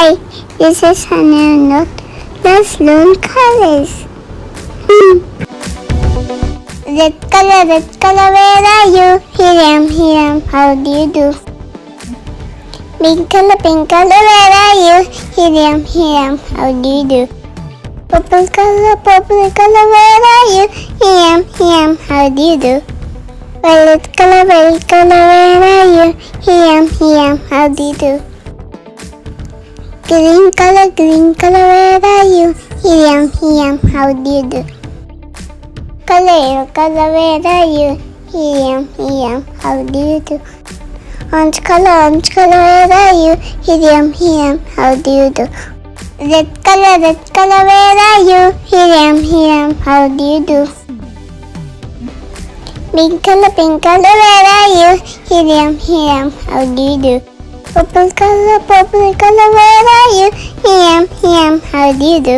Hi, this is Hannah Note. Let's learn colors. Red color, where are you? Here I am, how do you do? Pink color, where are you? Here I am, how do you do? Purple color, where are you? Here I am, how do you do? Violet color, where are you? Here I am, how do you do? Green color, where are you? Here I am, how do you do? Color, where are you? Here I am, how do you do? Orange color, where are you? Here I am, how do you do? Red color, where are you? Here I am, how do you do? Pink color, where are you? Here I am, how do you do? Purple color, where are you? Here I am, how do you do?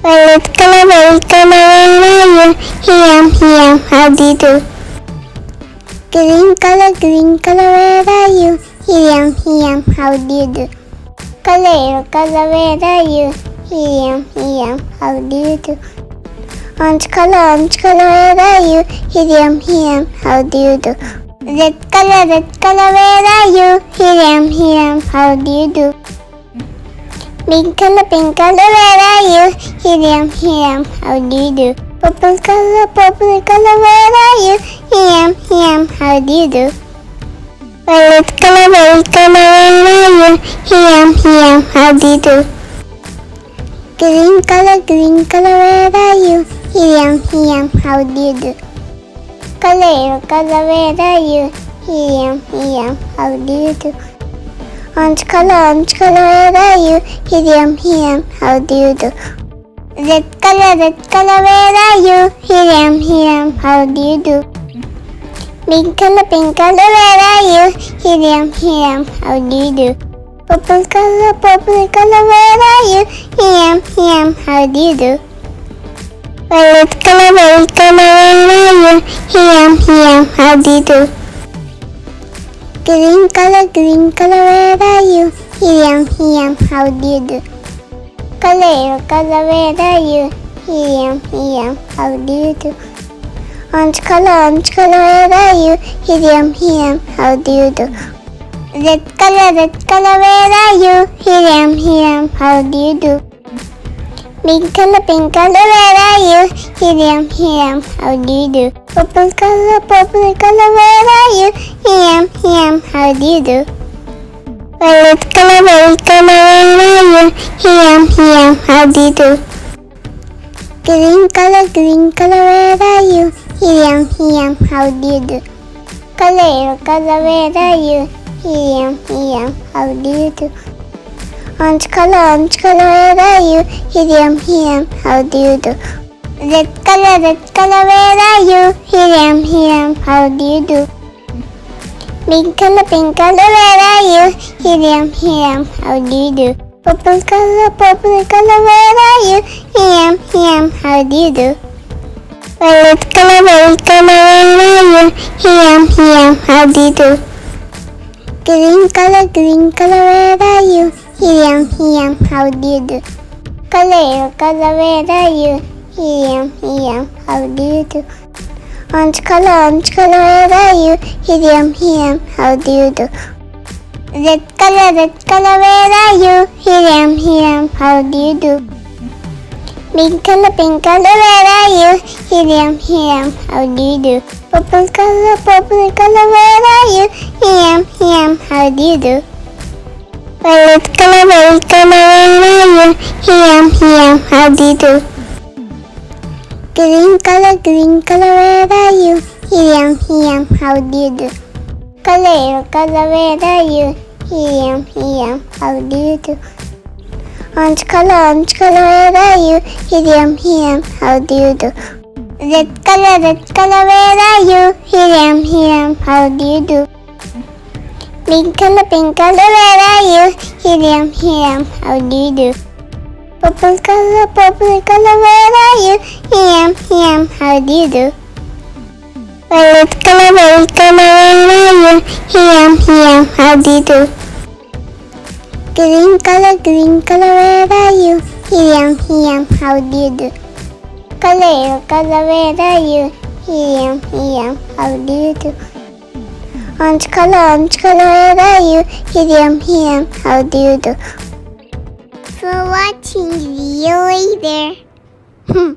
Violet color, where are you? Here I am, how do you do? Green color, where are you? Here I am, how do you do? Color, where are you? Here I am, how do you do? Orange color, where are you? Here I am, how do you do? Red color, where are you? Here I am, how do you do? Pink color, where are you? Here I am, how do you do? Purple color, where are you? Here I am, how do you do? Violet color, where are you? Here I am, how do you do? Green color, where are you? Here I am, how do you do? Color, where are you? Here I am, how do you do? Orange color, where are you? Here I am, how do you do? Red color, where are you? Here I am, how do you do? Pink color, where are you? Here I am, how do you do? Purple color, where are you? Here I am, how do you do? Violet color, where are you? Here I am, how do you do? Green color, where are you? Here I am, how do you do? Color, where are you? Here I am, how do you do? Orange color, where are you? Here I am, how do you do? Red color, where are you? Here I am, how do you do? Pink color, where are you? Here I am, how do you do? Purple color, where are you? Here I am, how do you do? Violet color, where are you? Here I am, how do you do? Green color, where are you? Here I am, how do you do? Color, where are you? Here I am, how do you do? Orange color, where are you? Here I am, how do you do? Red color, where are you? Here I am, how do you do? Pink color, where are you? Here I am, how do you do? Purple color, where are you? Here I am, how do you do? Violet color, where are you? Here I am, how do you do? Green color, where are you? Here I am, how do you do? Color, where are you? Here I am, how do you do? Orange color, where are you? Here I am, how do you do? Red color, where are you? Here I am, how do you do? Pink color, where are you? Here I am, how do you do? Purple color, where are you? Here I am, how do you do? Violet color, where are you? Here I am, how do you do? Green color, where are you? Here I am, how do you do? Color, where are you? Here I am, how do you do? Orange color, where are you? Here I am, how do you do? Red color, where are you? Here I am, how do you do? Pink color, where are you? Here I am, how do you do? Purple color, where are you? Here I am, how do you do? Violet color, where are you? Here I am, how do you do? Green color, where are you? Here, how do you do? Color, where are you? Here, how do you do? Orange color, where are you? Here, how do you do? For watching, see you later.